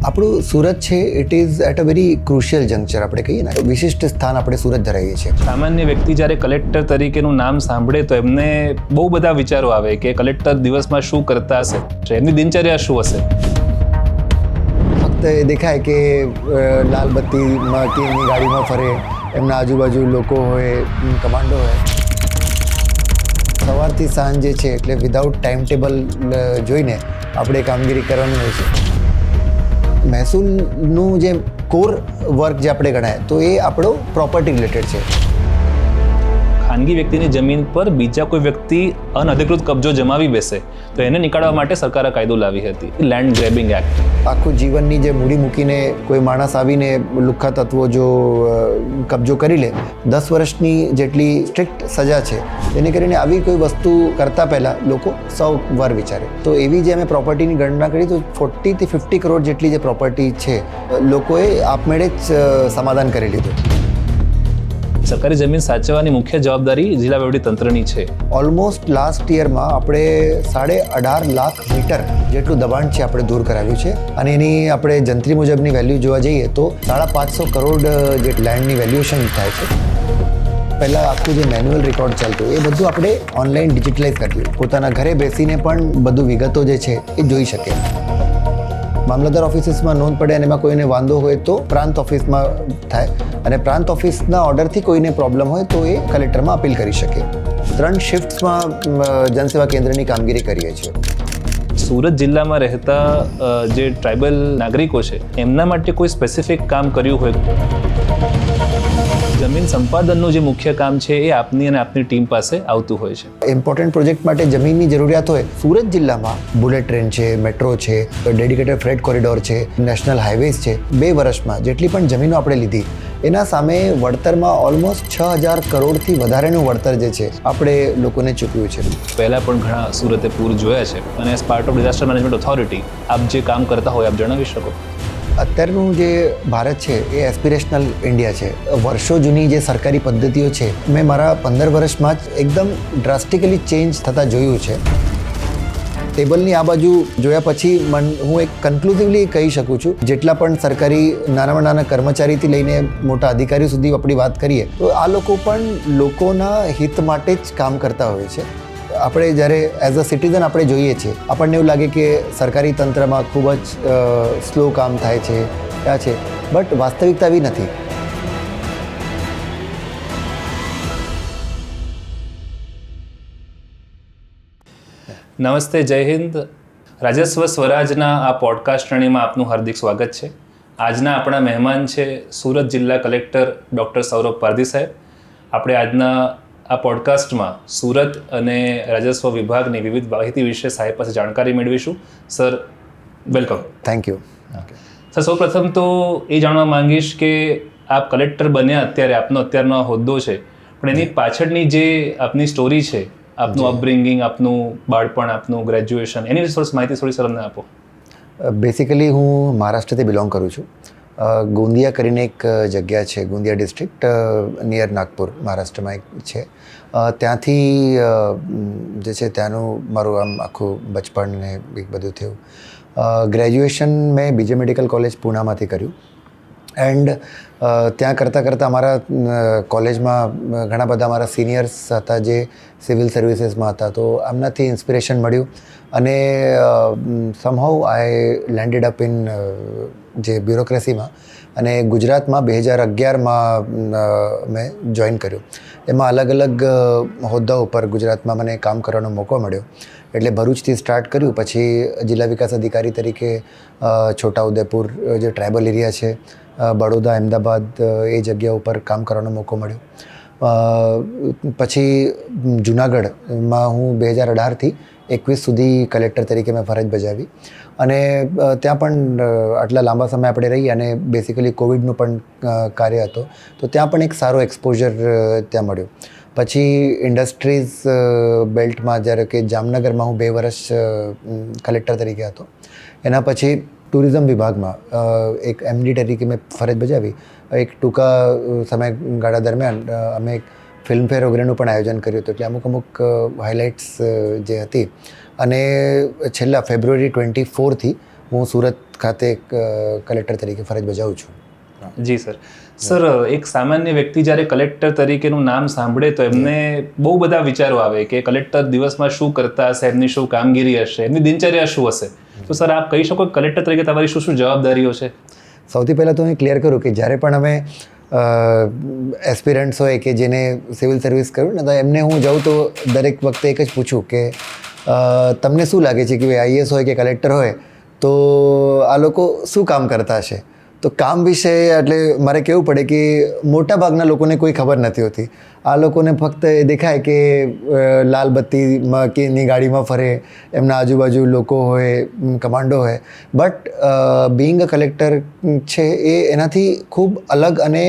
આપણું સુરત છે it is at a very crucial juncture આપણે કહીએ ને, વિશિષ્ટ સ્થાન આપણે સુરત ધરાવીએ છીએ. સામાન્ય વ્યક્તિ જ્યારે કલેક્ટર તરીકેનું નામ સાંભળે તો એમને બહુ બધા વિચારો આવે કે કલેક્ટર દિવસમાં શું કરતા હશે, એમની દિનચર્યા શું હશે. ફક્ત એ દેખાય કે લાલ બત્તીમાં કે એમની ગાડીમાં ફરે, એમના આજુબાજુ લોકો હોય, કમાન્ડો હોય. સવારથી સાંજ જે છે એટલે વિધાઉટ ટાઈમ ટેબલ જોઈને આપણે કામગીરી કરવાની હોય છે. મહેસૂલનું જે કોર વર્ક જે આપણે ગણાય તો એ આપણો પ્રોપર્ટી રિલેટેડ છે. ખાનગી વ્યક્તિની જમીન પર બીજા કોઈ વ્યક્તિ અનઅધિકૃત કબજો જમાવી બેસે તો એને નીકાળવા માટે સરકારે કાયદો લાવી હતી, લેન્ડ ગ્રેબિંગ એક્ટ. આખું જીવનની જે મૂડી મૂકીને કોઈ માણસ આવીને લુખ્ખા તત્વો જો કબજો કરી લે, 10 વર્ષની જેટલી સ્ટ્રિક્ટ સજા છે. એને કરીને આવી કોઈ વસ્તુ કરતાં પહેલાં લોકો 100 વાર વિચારે. તો એવી જે અમે પ્રોપર્ટીની ગણના કરી તો 40 થી 50 કરોડ જેટલી જે પ્રોપર્ટી છે લોકોએ આપમેળે જ સમાધાન કરી લીધું. સરકારી જમીન સાચવવાની મુખ્ય જવાબદારી જિલ્લા વહીવટીતંત્રની છે. ઓલમોસ્ટ લાસ્ટ યરમાં આપણે 18.5 લાખ મીટર જેટલું દબાણ છે આપણે દૂર કરાવ્યું છે. અને એની આપણે જંત્રી મુજબની વેલ્યુ જોવા જઈએ તો 550 કરોડ જે લેન્ડની વેલ્યુએશન થાય છે. પહેલાં આખું જે મેન્યુઅલ રેકોર્ડ ચાલતું એ બધું આપણે ઓનલાઈન ડિજિટલાઇઝ કર્યું. પોતાના ઘરે બેસીને પણ બધું વિગતો જે છે એ જોઈ શકે. મામલતદાર ઓફિસીસમાં નોંધ પડે અને એમાં કોઈને વાંધો હોય તો પ્રાંત ઓફિસમાં થાય, અને પ્રાંત ઓફિસના ઓર્ડરથી કોઈને પ્રોબ્લેમ હોય તો એ કલેક્ટરમાં અપીલ કરી શકે. 3 શિફ્ટ્સમાં જનસેવા કેન્દ્રની કામગીરી કરીએ છીએ. સુરત જિલ્લામાં રહેતા જે ટ્રાઇબલ નાગરિકો છે એમના માટે કોઈ સ્પેસિફિક કામ કર્યું હોય? જમીન સંપાદનનું જે મુખ્ય કામ છે એ આપની અને આપની ટીમ પાસે આવતું હોય છે. ઇમ્પોર્ટન્ટ પ્રોજેક્ટ માટે જમીનની જરૂરિયાત હોય. સુરત જિલ્લામાં બુલેટ ટ્રેન છે, મેટ્રો છે, ડેડિકેટેડ ફ્રેટ કોરિડોર છે, નેશનલ હાઈવેઝ છે. 2 વર્ષમાં જેટલી પણ જમીનો આપણે લીધી એના સામે વળતરમાં ઓલમોસ્ટ 6000 કરોડથી વધારેનું વળતર જે છે આપણે લોકોને ચૂકવ્યું છે. પહેલાં પણ ઘણા સુરતે પૂર જોયા છે અને as part of disaster management authority આપ જે કામ કરતા હોય આપ જણાવી શકો? અત્યારનું જે ભારત છે એ એસ્પિરેશનલ ઇન્ડિયા છે. વર્ષો જૂની જે સરકારી પદ્ધતિઓ છે મેં મારા 15 વર્ષમાં જ એકદમ ડ્રાસ્ટિકલી ચેન્જ થતાં જોયું છે. ટેબલની આ બાજુ જોયા પછી હું એક કન્ક્લુઝિવલી કહી શકું છું, જેટલા પણ સરકારી નાનામાં નાના કર્મચારીથી લઈને મોટા અધિકારીઓ સુધી આપણી વાત કરીએ તો આ લોકો પણ લોકોના હિત માટે જ કામ કરતા હોય છે. આપણે જ્યારે એઝ અ સિટીઝન આપણે જોઈએ છીએ આપણને એવું લાગે કે સરકારી તંત્રમાં ખૂબ જ સ્લો કામ થાય છે, ત્યાં છે, બટ વાસ્તવિકતા એવી નથી. નમસ્તે, જય હિન્દ. રાજસ્વ સ્વરાજના આ પોડકાસ્ટ શ્રેણીમાં આપનું હાર્દિક સ્વાગત છે. આજના આપણા મહેમાન છે સુરત જિલ્લા કલેક્ટર ડૉક્ટર સૌરભ પારધી સાહેબ. આપણે આજના આ પોડકાસ્ટમાં સુરત અને રાજસ્વ વિભાગની વિવિધ માહિતી વિશે સાહેબ પાસે જાણકારી મેળવીશું. Sir, welcome. Thank you. Sir, સૌપ્રથમ તો એ જાણવા માંગીશ કે આપ કલેક્ટર બન્યા અત્યારે આપનો અત્યારનો હોદ્દો છે, પણ એની પાછળની જે આપની સ્ટોરી છે, આપનું અપબ્રિંગિંગ, આપનું બાળપણ, આપનું ગ્રેજ્યુએશન, એની માહિતી થોડી સર અમને આપો. બેસિકલી હું મહારાષ્ટ્રથી બિલોંગ કરું છું. ગોંદિયા કરીને એક જગ્યા છે, ગોંદિયા ડિસ્ટ્રિક્ટ નિયર નાગપુર, મહારાષ્ટ્રમાં એક છે. ત્યાંથી જે છે ત્યાંનું મારું આમ આખું બચપણ ને એક બધું થયું. ગ્રેજ્યુએશન મેં બીજે મેડિકલ કોલેજ પૂનામાંથી કર્યું. એન્ડ ત્યાં કરતાં અમારા કોલેજમાં ઘણા બધા અમારા સિનિયર્સ હતા જે સિવિલ સર્વિસીસમાં હતા, તો આમનાથી ઇન્સ્પિરેશન મળ્યું અને સમહાઉ આઈ લેન્ડેડ અપ ઇન જે બ્યુરોક્રેસીમાં, અને ગુજરાતમાં 2011માં મેં જોઈન કર્યું. એમાં અલગ અલગ હોદ્દા ઉપર ગુજરાતમાં મને કામ કરવાનો મોકો મળ્યો. એટલે ભરૂચથી સ્ટાર્ટ કર્યું, પછી જિલ્લા વિકાસ અધિકારી તરીકે છોટાઉદેપુર જે ટ્રાઇબલ એરિયા છે, બડોદા, અમદાવાદ એ જગ્યા ઉપર કામ કરવાનો મોકો મળ્યો. પછી જુનાગઢમાં હું 2018થી 21 સુધી કલેક્ટર તરીકે મેં ફરજ બજાવી, અને ત્યાં પણ આટલા લાંબા સમય આપણે રહી અને બેસિકલી કોવિડનું પણ કાર્ય હતો, તો ત્યાં પણ એક સારો એક્સપોઝર ત્યાં મળ્યો. પછી ઇન્ડસ્ટ્રીઝ બેલ્ટમાં જ્યારે કે જામનગરમાં હું 2 વર્ષ કલેક્ટર તરીકે હતો. એના પછી ટુરિઝમ વિભાગમાં એક MD તરીકે મેં ફરજ બજાવી. એક ટૂંકા સમયગાળા દરમિયાન અમે એક ફિલ્મફેર વગેરેનું પણ આયોજન કર્યું હતું. એટલે અમુક હાઇલાઇટ્સ જે હતી, અને છેલ્લા ફેબ્રુઆરી 24થી હું સુરત ખાતે કલેક્ટર તરીકે ફરજ બજાવું છું. જી સર, એક સામાન્ય વ્યક્તિ જ્યારે કલેક્ટર તરીકેનું નામ સાંભળે તો એમને બહુ બધા વિચારો આવે કે કલેક્ટર દિવસમાં શું કરતા હશે, એમની શું કામગીરી હશે, એમની દિનચર્યા શું હશે. તો સર આપ કહી શકો કલેક્ટર તરીકે તમારી શું શું જવાબદારીઓ છે? સૌથી પહેલાં તો હું ક્લિયર કરું કે જ્યારે પણ અમે એસ્પિરન્ટ્સ હોય કે જેને સિવિલ સર્વિસ કર્યું ને તો એમને હું જાઉં તો દરેક વખતે એક જ પૂછું કે તમને શું લાગે છે કે ભાઈ આઈએસ હોય કે કલેક્ટર હોય તો આ લોકો શું કામ કરતા હશે? તો કામ વિશે એટલે મારે કહેવું પડે કે મોટા ભાગના લોકોને કોઈ ખબર નથી હોતી. આ લોકોને ફક્ત એ દેખાય કે લાલ બત્તીમાં કે એની ગાડીમાં ફરે, એમના આજુબાજુ લોકો હોય, કમાન્ડો હોય. બટ બિંગ અ કલેક્ટર છે એ એનાથી ખૂબ અલગ અને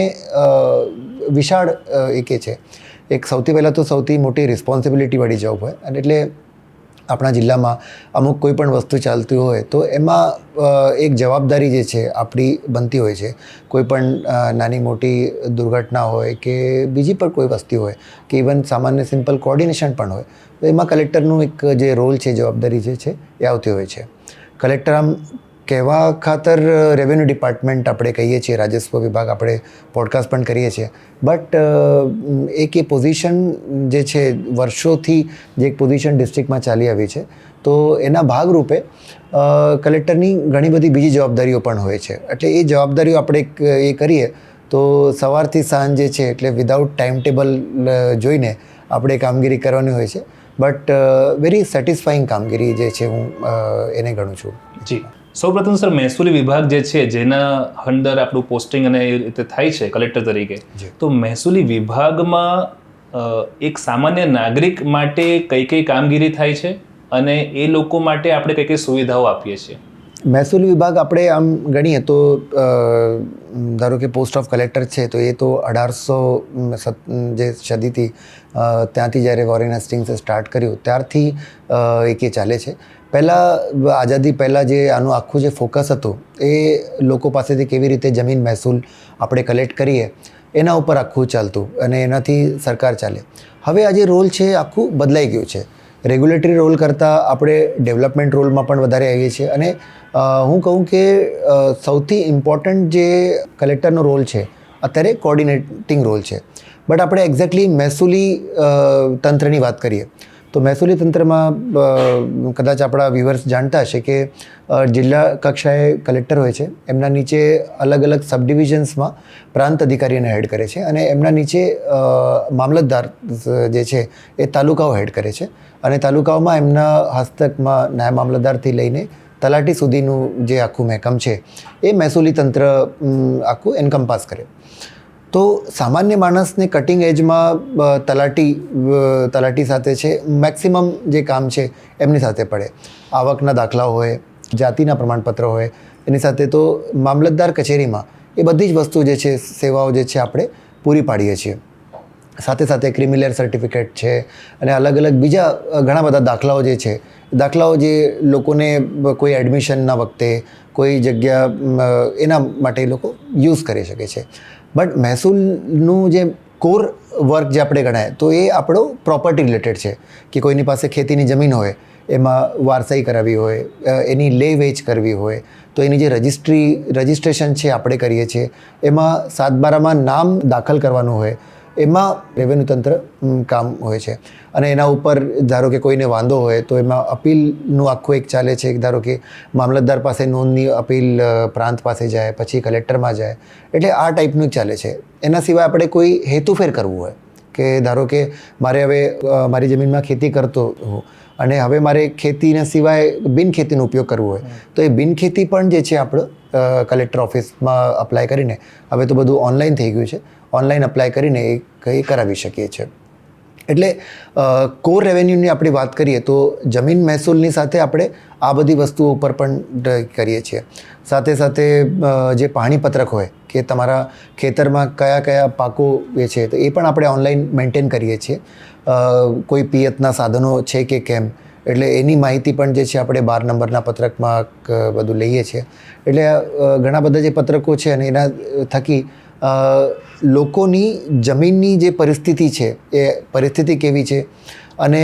વિશાળ એકે છે. એક સૌથી પહેલાં તો સૌથી મોટી રિસ્પોન્સિબિલિટીવાળી જોબ હોય અને એટલે આપણા જિલ્લામાં અમુક કોઈ પણ વસ્તુ ચાલતી હોય તો એમાં એક જવાબદારી જે છે આપણી બનતી હોય છે. કોઈ પણ નાની મોટી દુર્ઘટના હોય કે બીજી પણ કોઈ વસ્તુ હોય કે ઇવન સામાન્ય સિમ્પલ કોર્ડિનેશન પણ હોય તો એમાં કલેક્ટરનું એક જે રોલ છે, જવાબદારી જે છે એ આવતી હોય છે. કલેક્ટર આમ કહેવા ખાતર રેવન્યુ ડિપાર્ટમેન્ટ આપણે કહીએ છીએ, રાજસ્વ વિભાગ આપણે પોડકાસ્ટ પણ કરીએ છીએ. બટ એક એ પોઝિશન જે છે વર્ષોથી જે એક પોઝિશન ડિસ્ટ્રિક્ટમાં ચાલી આવી છે તો એના ભાગરૂપે કલેક્ટરની ઘણી બધી બીજી જવાબદારીઓ પણ હોય છે. એટલે એ જવાબદારીઓ આપણે એ કરીએ તો સવારથી સાંજ જે છે એટલે વિધાઉટ ટાઈમ ટેબલ જોઈને આપણે કામગીરી કરવાની હોય છે. બટ વેરી સેટિસ્ફાઈંગ કામગીરી જે છે હું એને ગણું છું. જી, સૌપ્રથમ સર મહેસૂલી વિભાગ જે છે જેના અંદર આપણું પોસ્ટિંગ અને એ રીતે થાય છે કલેક્ટર તરીકે, તો મહેસૂલી વિભાગમાં એક સામાન્ય નાગરિક માટે કઈ કઈ કામગીરી થાય છે અને એ લોકો માટે આપણે કઈ કઈ સુવિધાઓ આપીએ છીએ? મહેસૂલ વિભાગ આપણે આમ ગણીએ તો ધારો કે પોસ્ટ ઓફ કલેક્ટર છે તો એ તો 1800 જે સદીથી ત્યાંથી જ્યારે વોરેન હેસ્ટિંગ્સે સ્ટાર્ટ કર્યું ત્યારથી એ ચાલે છે. પહેલાં આઝાદી પહેલાં જે આનું આખું જે ફોકસ હતું એ લોકો પાસેથી કેવી રીતે જમીન મહેસૂલ આપણે કલેક્ટ કરીએ એના ઉપર આખું ચાલતું અને એનાથી સરકાર ચાલે. હવે આ જે રોલ છે આખું બદલાઈ ગયું છે. રેગ્યુલેટરી રોલ કરતાં આપણે ડેવલપમેન્ટ રોલમાં પણ વધારે આવીએ છીએ અને હું કહું કે સૌથી ઇમ્પોર્ટન્ટ જે કલેક્ટરનો રોલ છે અત્યારે કોર્ડિનેટિંગ રોલ છે. બટ આપણે એક્ઝેક્ટલી મહેસૂલી તંત્રની વાત કરીએ તો મહેસૂલી તંત્રમાં કદાચ આપણા વ્યુઅર્સ જાણતા હશે કે જિલ્લા કક્ષાએ કલેક્ટર હોય છે, એમના નીચે અલગ અલગ સબ ડિવિઝન્સમાં પ્રાંત અધિકારીને હેડ કરે છે અને એમના નીચે મામલતદાર જે છે એ તાલુકાઓ હેડ કરે છે અને તાલુકાઓમાં એમના હસ્તકમાં નાયબ મામલતદારથી લઈને તલાટી સુધીનું જે આખું મહેકમ છે એ મહેસૂલી તંત્ર આખું એન્કમ્પાસ કરે. તો સામાન્ય માણસને કટિંગ એજમાં તલાટી સાથે છે મેક્સિમમ જે કામ છે એમની સાથે પડે. આવકના દાખલા હોય, જાતિના પ્રમાણપત્ર હોય, એની સાથે તો મામલતદાર કચેરીમાં એ બધી જ વસ્તુ જે છે સેવાઓ જે છે આપણે પૂરી પાડીએ છીએ. સાથે સાથે ક્રિમિલિયર સર્ટિફિકેટ છે અને અલગ અલગ બીજા ઘણા બધા દાખલાઓ જે છે, દાખલાઓ જે લોકોને કોઈ એડમિશનના વખતે કોઈ જગ્યા એના માટે એ લોકો યુઝ કરી શકે છે. બટ મહેસૂલનું જે કોર વર્ક જે આપણે ગણાય તો એ આપણો પ્રોપર્ટી રિલેટેડ છે કે કોઈની પાસે ખેતીની જમીન હોય, એમાં વારસાઈ કરાવવી હોય, એની લે વેચ કરવી હોય તો એની જે રજિસ્ટ્રેશન છે આપણે કરીએ છીએ, એમાં 7/12માં નામ દાખલ કરવાનું હોય, એમાં રેવન્યુ તંત્ર કામ હોય છે. અને એના ઉપર ધારો કે કોઈને વાંધો હોય તો એમાં અપીલનું આખું એક ચાલે છે. ધારો કે મામલતદાર પાસે નોંધની અપીલ પ્રાંત પાસે જાય, પછી કલેક્ટરમાં જાય, એટલે આ ટાઈપનું ચાલે છે. એના સિવાય આપણે કોઈ હેતુફેર કરવું હોય કે ધારો કે મારે હવે મારી જમીનમાં ખેતી કરતો હું અને હવે મારે ખેતીના સિવાય બિનખેતીનો ઉપયોગ કરવો હોય તો એ બિનખેતી પણ જે છે આપણો કલેક્ટર ઓફિસમાં અપ્લાય કરીને, હવે તો બધું ઓનલાઈન થઈ ગયું છે, ઓનલાઈન અપ્લાય કરીને એ કંઈ કરાવી શકીએ છીએ. એટલે કોર રેવન્યુની આપણે વાત કરીએ તો જમીન મહેસૂલની સાથે આપણે આ બધી વસ્તુઓ ઉપર પણ કરીએ છીએ. સાથે સાથે જે પાણીપત્રક હોય કે તમારા ખેતરમાં કયા કયા પાકો એ છે તો એ પણ આપણે ઓનલાઈન મેન્ટેન કરીએ છીએ. કોઈ પિયતના સાધનો છે કે કેમ, એટલે એની માહિતી પણ જે છે આપણે 12 નંબરના પત્રકમાં બધું લઈએ છીએ. એટલે ઘણા બધા જે પત્રકો છે અને એના થકી લોકોની જમીનની જે પરિસ્થિતિ છે એ પરિસ્થિતિ કેવી છે અને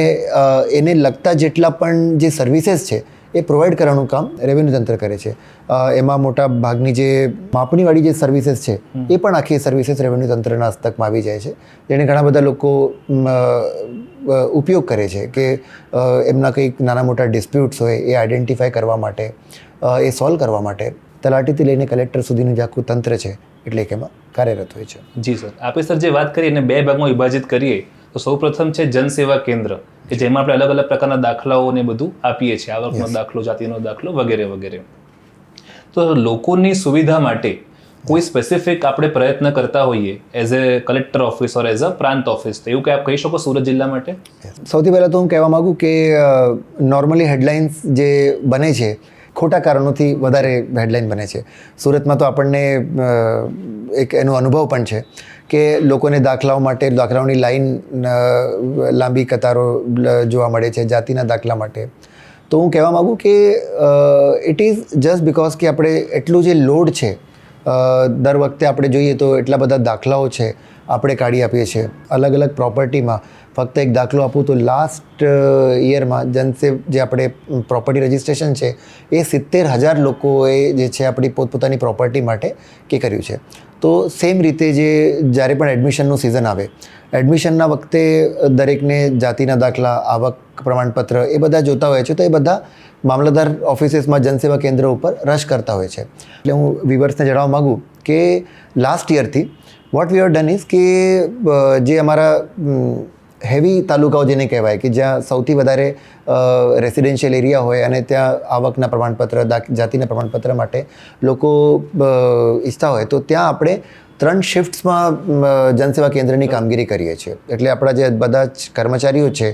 એને લગતા જેટલા પણ જે સર્વિસીસ છે એ પ્રોવાઈડ કરવાનું કામ રેવન્યુ તંત્ર કરે છે. એમાં મોટા ભાગની જે માપણીવાળી જે સર્વિસીસ છે એ પણ આખી સર્વિસીસ રેવન્યુ તંત્રના હસ્તકમાં આવી જાય છે, જેને ઘણા બધા લોકો ઉપયોગ કરે છે કે એમના કંઈક નાના મોટા ડિસ્પ્યુટ્સ હોય એ આઈડેન્ટિફાય કરવા માટે, એ સોલ્વ કરવા માટે તલાટીથી લઈને કલેક્ટર સુધીનું જે આખું તંત્ર છે એટલે કે એમાં કાર્યરત હોય છે. જી સર, આપણે સર જે વાત કરીએ એને 2 ભાગમાં વિભાજિત કરીએ તો સૌપ્રથમ છે જનસેવા કેન્દ્ર, કે જેમાં આપણે અલગ અલગ પ્રકારના દાખલાઓ ને બધું આપીએ છીએ, આવકનો દાખલો, જાતિનો દાખલો વગેરે વગેરે. તો લોકોની સુવિધા માટે કોઈ સ્પેસિફિક આપણે પ્રયત્ન કરતા હોઈએ as a collector office or as a પ્રાંત ઓફિસ, તો એવું કંઈ આપ કહી શકો સુરત જિલ્લા માટે? સૌથી પહેલાં તો હું કહેવા માગું કે નોર્મલી હેડલાઇન્સ જે બને છે ખોટા કારણોથી વધારે હેડલાઇન બને છે. સુરતમાં તો આપણને એક એનો અનુભવ પણ છે કે લોકોને દાખલાઓ માટે દાખલાઓની લાઈન લાંબી કતારો જોવા મળે છે જાતિના દાખલા માટે. તો હું કહેવા માગું કે ઇટ ઇઝ જસ્ટ બિકોઝ કે આપણે એટલું જે લોડ છે, દર વખતે આપણે જોઈએ તો એટલા બધા દાખલાઓ છે આપણે કાઢી આપીએ છીએ. અલગ અલગ પ્રોપર્ટીમાં ફક્ત એક દાખલો આપું તો લાસ્ટ યરમાં જે આપણે પ્રોપર્ટી રજિસ્ટ્રેશન છે એ 70,000 લોકોએ જે છે આપણી પોતપોતાની પ્રોપર્ટી માટે કે કર્યું છે. તો સેમ રીતે જ્યારે પણ એડમિશનનું સિઝન આવે, એડમિશનના વખતે દરેકને જાતિના દાખલા, આવક પ્રમાણપત્ર એ બધા જોતા હોય છે, તો એ બધા મામલતદાર ઓફિસીસમાં જનસેવા કેન્દ્ર ઉપર રશ કરતા હોય છે. એટલે હું વ્યુઅર્સને જણાવવા માગું કે લાસ્ટ યરથી what we have done is કે જે અમારા હેવી તાલુકાઓ જેને કહેવાય કે જ્યાં સૌથી વધારે રેસિડેન્શિયલ એરિયા હોય અને ત્યાં આવકના પ્રમાણપત્ર, જાતિના પ્રમાણપત્ર માટે લોકો ઈચ્છતા હોય, તો ત્યાં આપણે 3 શિફ્ટ્સમાં જનસેવા કેન્દ્રની કામગીરી કરીએ છીએ. એટલે આપણા જે બધા જ કર્મચારીઓ છે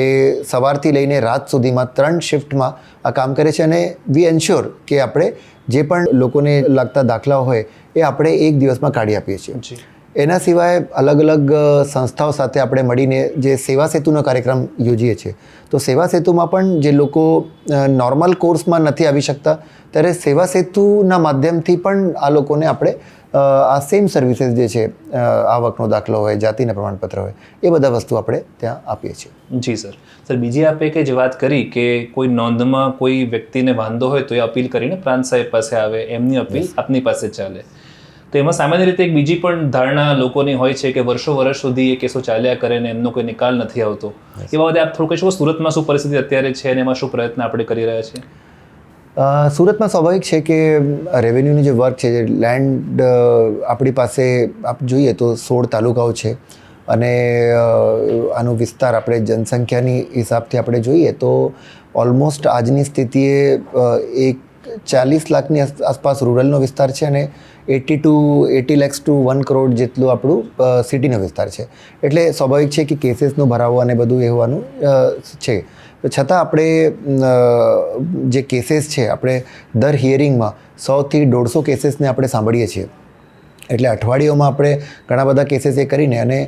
એ સવારથી લઈને રાત સુધીમાં 3 શિફ્ટમાં આ કામ કરે છે અને વી એન્શ્યોર કે આપણે જે પણ લોકોને લાગતા દાખલાઓ હોય એ આપણે એક દિવસમાં કાઢી આપીએ છીએ. એના સિવાય અલગ અલગ સંસ્થાઓ સાથે આપણે મળીને જે સેવા સેતુનો કાર્યક્રમ યોજીએ છીએ. તો સેવા સેતુમાં પણ જે લોકો નોર્મલ કોર્સમાં નથી આવી શકતા, ત્યારે સેવા સેતુના માધ્યમથી પણ આ લોકોને આપણે આ સેમ સર્વિસીસ જે છે, આવકનો દાખલો હોય, જાતિના પ્રમાણપત્ર હોય, એ બધા વસ્તુ આપણે ત્યાં આપીએ છીએ. જી સર. સર, બીજી આપે કે જે વાત કરી કે કોઈ નોંધમાં કોઈ વ્યક્તિને વાંધો હોય તો એ અપીલ કરીને પ્રાંત સાહેબ પાસે આવે, એમની અપીલ આપની પાસે ચાલે. તો એમાં સામાન્ય રીતે એક બીજી પણ ધારણા લોકોની હોય છે કે વર્ષો સુધી એ કેસો ચાલ્યા કરે ને એમનો કોઈ નિકાલ નથી આવતો. એ બાબતે આપ થોડું કહી શકો સુરતમાં શું પરિસ્થિતિ અત્યારે છે અને એમાં શું પ્રયત્ન આપણે કરી રહ્યા છીએ? સુરતમાં સ્વાભાવિક છે કે રેવન્યુનું જે વર્ક છે, જે લેન્ડ આપણી પાસે આપ જોઈએ તો 16 તાલુકાઓ છે અને આનો વિસ્તાર આપણે જનસંખ્યાની હિસાબથી આપણે જોઈએ તો ઓલમોસ્ટ આજની સ્થિતિએ 40 લાખની આસપાસ રૂરલનો વિસ્તાર છે અને 80 lakhs to 1 crore જેટલું આપણું સિટીનો વિસ્તાર છે. એટલે સ્વાભાવિક છે કે કેસીસનો ભરાવો અને બધું એ હોવાનું છે. છતાં આપણે જે કેસીસ છે, આપણે દર હિયરિંગમાં 100 થી 150 કેસીસને આપણે સાંભળીએ છીએ. એટલે અઠવાડિયામાં આપણે ઘણા બધા કેસીસ એ કરીને અને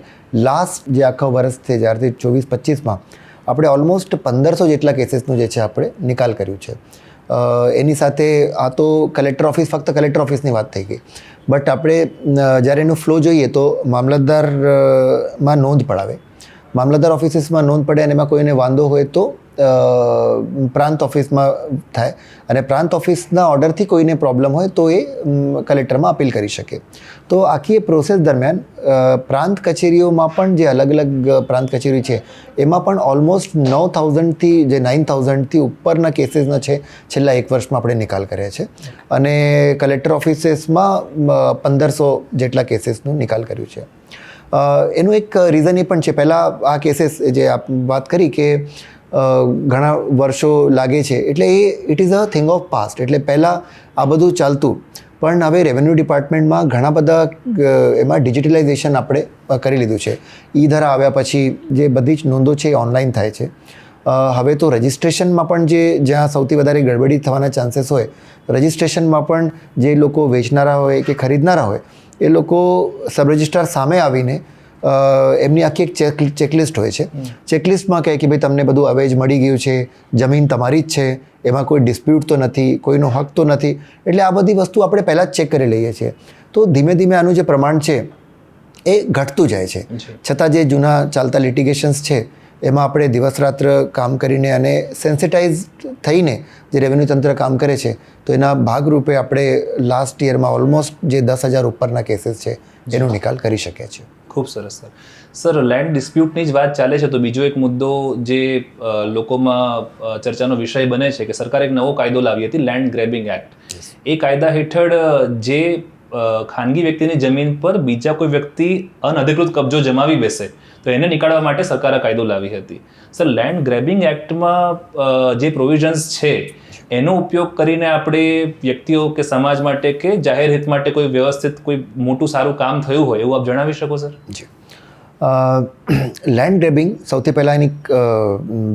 લાસ્ટ જે આખા વર્ષ છે જ્યારથી 24-25માં આપણે ઓલમોસ્ટ 1500 જેટલા કેસીસનું જે છે આપણે નિકાલ કર્યું છે. એની સાથે આ તો ફક્ત કલેક્ટર ઓફિસની વાત થઈ ગઈ, બટ આપણે જ્યારે એનું ફ્લો જોઈએ તો મામલતદારમાં નોંધ પડાવે, મામલતદાર ઓફિસીસમાં નોંધ પડે અને એમાં કોઈને વાંધો હોય તો પ્રાંત ઓફિસમાં થાય અને પ્રાંત ઓફિસના ઓર્ડરથી કોઈને પ્રોબ્લેમ હોય તો એ કલેક્ટરમાં અપીલ કરી શકે. તો આખી એ પ્રોસેસ દરમિયાન પ્રાંત કચેરીઓમાં પણ જે અલગ અલગ પ્રાંત કચેરી છે એમાં પણ ઓલમોસ્ટ 9,000થી ઉપરના કેસીસના છે છેલ્લા 1 વર્ષમાં આપણે નિકાલ કર્યા છે અને કલેક્ટર ઓફિસીસમાં 1500 જેટલા કેસીસનું નિકાલ કર્યું છે. એનું એક રીઝન એ પણ છે, પહેલાં આ કેસીસ જે આપ વાત કરી કે ઘણા વર્ષો લાગે છે, એટલે it is a thing of past. એટલે પહેલાં આ બધું ચાલતું, પણ હવે રેવન્યુ ડિપાર્ટમેન્ટમાં ઘણા બધા એમાં ડિજિટલાઇઝેશન આપણે કરી લીધું છે. ઈ ધારા આવ્યા પછી જે બધી જ નોંધો છે એ ઓનલાઈન થાય છે. હવે તો રજિસ્ટ્રેશનમાં પણ જ્યાં સૌથી વધારે ગડબડી થવાના ચાન્સીસ હોય, રજિસ્ટ્રેશનમાં પણ જે લોકો વેચનારા હોય કે ખરીદનારા હોય એ લોકો સબ રજિસ્ટ્રાર સામે આવીને એમની આખી એક ચેકલિસ્ટ હોય છે. ચેકલિસ્ટમાં કહે કે ભાઈ તમને બધું અવેજ મળી ગયું છે, જમીન તમારી જ છે, એમાં કોઈ ડિસ્પ્યુટ તો નથી, કોઈનો હક તો નથી. એટલે આ બધી વસ્તુ આપણે પહેલાં જ ચેક કરી લઈએ છીએ. તો ધીમે ધીમે આનું જે પ્રમાણ છે એ ઘટતું જાય છે. છતાં જે જૂના ચાલતા લિટિગેશન્સ છે એમાં આપણે દિવસ રાત્ર કામ કરીને અને સેન્સિટાઇઝ થઈને જે રેવન્યુ તંત્ર કામ કરે છે તો એના ભાગરૂપે આપણે લાસ્ટ યરમાં ઓલમોસ્ટ જે 10,000 ઉપરના કેસીસ છે એનો નિકાલ કરી શકીએ છીએ. ખૂબ સરસ સર લેન્ડ ડિસ્પ્યુટની જ વાત ચાલે છે તો બીજો એક મુદ્દો જે લોકોમાં ચર્ચાનો વિષય બને છે કે સરકારે એક નવો કાયદો લાવી હતી લેન્ડ ગ્રેબિંગ એક્ટ. એ કાયદા હેઠળ જે ખાનગી વ્યક્તિની જમીન પર બીજા કોઈ વ્યક્તિ અનઅધિકૃત કબજો જમાવી બેસે તો એને નીકાળવા માટે સરકારે કાયદો લાવી હતી. સર લેન્ડ ગ્રેબિંગ એક્ટમાં જે પ્રોવિઝન્સ છે એનો ઉપયોગ કરીને આપણે વ્યક્તિઓ કે સમાજ માટે કે જાહેર હિત માટે કોઈ વ્યવસ્થિત કોઈ મોટું સારું કામ થયું હોય એવું આપ જણાવી શકો સર? જી, લેન્ડ ગ્રેબિંગ સૌથી પહેલાં એની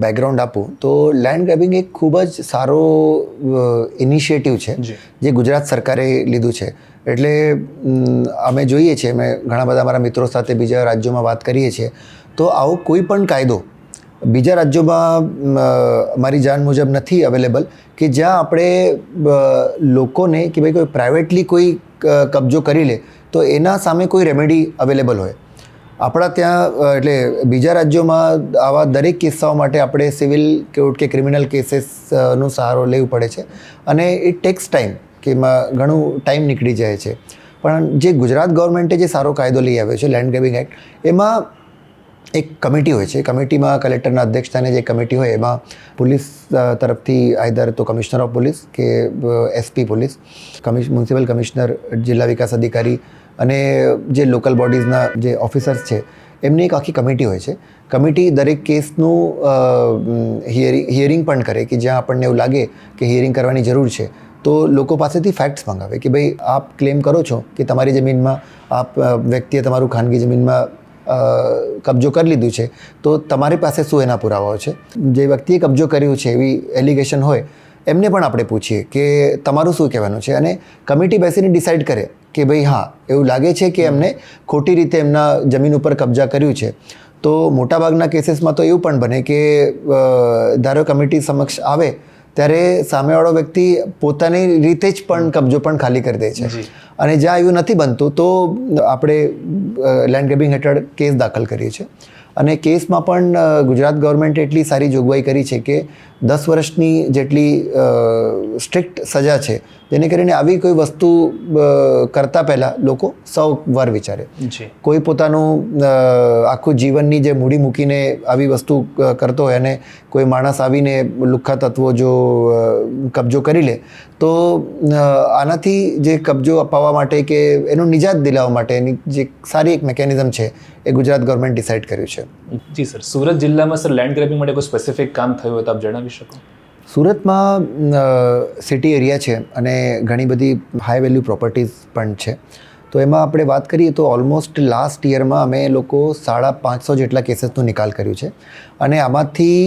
બેકગ્રાઉન્ડ આપું તો લેન્ડ ગ્રેબિંગ એક ખૂબ જ સારો ઇનિશિયેટિવ છે જે ગુજરાત સરકારે લીધું છે. એટલે અમે જોઈએ છીએ, અમે ઘણા બધા અમારા મિત્રો સાથે બીજા રાજ્યોમાં વાત કરીએ છીએ તો આવો કોઈ પણ કાયદો બીજા રાજ્યોમાં મારી જાણ મુજબ નથી અવેલેબલ કે જ્યાં આપણે લોકોને કે ભાઈ કોઈ પ્રાઇવેટલી કોઈ કબજો કરી લે તો એના સામે કોઈ રેમેડી અવેલેબલ હોય. આપણા ત્યાં એટલે બીજા રાજ્યોમાં આવા દરેક કિસ્સાઓ માટે આપણે સિવિલ કોર્ટ કે ક્રિમિનલ કેસીસનો સહારો લેવો પડે છે અને ઇટ ટેક્સ ટાઈમ કે એમાં ઘણું ટાઈમ નીકળી જાય છે. પણ જે ગુજરાત ગવર્મેન્ટે જે સારો કાયદો લઈ આવ્યો છે લેન્ડ ગ્રેબિંગ એક્ટ, એમાં એક કમિટી હોય છે. કમિટીમાં કલેક્ટરના અધ્યક્ષસ્થાને જે કમિટી હોય એમાં પોલીસ તરફથી આઈધર તો કમિશનર ઓફ પોલીસ કે એસપી પોલીસ, મ્યુનિસિપલ કમિશનર, જિલ્લા વિકાસ અધિકારી અને જે લોકલ બોડીઝના જે ઓફિસર્સ છે એમની એક આખી કમિટી હોય છે. કમિટી દરેક કેસનું હિયરિંગ પણ કરે કે જ્યાં આપણને એવું લાગે કે હિયરિંગ કરવાની જરૂર છે તો લોકો પાસેથી ફેક્ટ્સ મંગાવે કે ભાઈ આપ ક્લેમ કરો છો કે તમારી જમીનમાં આપ વ્યક્તિએ તમારું ખાનગી જમીનમાં કબજો કરી લીધું છે તો તમારી પાસે શું એના પુરાવાઓ છે. જે વ્યક્તિએ કબજો કર્યું છે એવી એલિગેશન હોય એમને પણ આપણે પૂછીએ કે તમારું શું કહેવાનું છે અને કમિટી બેસીને ડિસાઇડ કરે કે ભાઈ હા એવું લાગે છે કે એમને ખોટી રીતે એમના જમીન ઉપર કબજા કર્યું છે. તો મોટાભાગના કેસીસમાં તો એવું પણ બને કે ધારો કમિટી સમક્ષ આવે ત્યારે સામેવાળો વ્યક્તિ પોતાની રીતે જ પણ કબજો પણ ખાલી કરી દે છે અને જ્યાં એવું નથી બનતું તો આપણે લેન્ડ ગ્રેબિંગ હેઠળ કેસ દાખલ કરીએ છીએ અને કેસમાં પણ ગુજરાત ગવર્મેન્ટે એટલી સારી જોગવાઈ કરી છે કે 10 વર્ષની જેટલી સ્ટ્રિક્ટ સજા છે જેને કરીને આવી કોઈ વસ્તુ કરતાં પહેલાં લોકો 100 વાર વિચારે. કોઈ પોતાનું આખું જીવનની જે મૂડી મૂકીને આવી વસ્તુ કરતો હોય અને કોઈ માણસ આવીને લુખ્ખા તત્વો જો કબજો કરી લે તો આનાથી જે કબજો અપાવવા માટે કે એનું નિજાત દિલાવવા માટેની જે સારી એક મિકેનિઝમ છે એ ગુજરાત ગવર્મેન્ટ ડિસાઇડ કર્યું છે. જી સર, સુરત જિલ્લામાં સર લેન્ડ ગ્રેબિંગ માટે કોઈ સ્પેસિફિક કામ થયું હોય તો આપ જણાવી શકો? સુરતમાં સિટી એરિયા છે અને ઘણી બધી હાઈ વેલ્યુ પ્રોપર્ટીઝ પણ છે. તો એમાં આપણે વાત કરીએ તો ઓલમોસ્ટ લાસ્ટ યરમાં અમે લોકો 550 જેટલા કેસીસનો નિકાલ કર્યું છે અને આમાંથી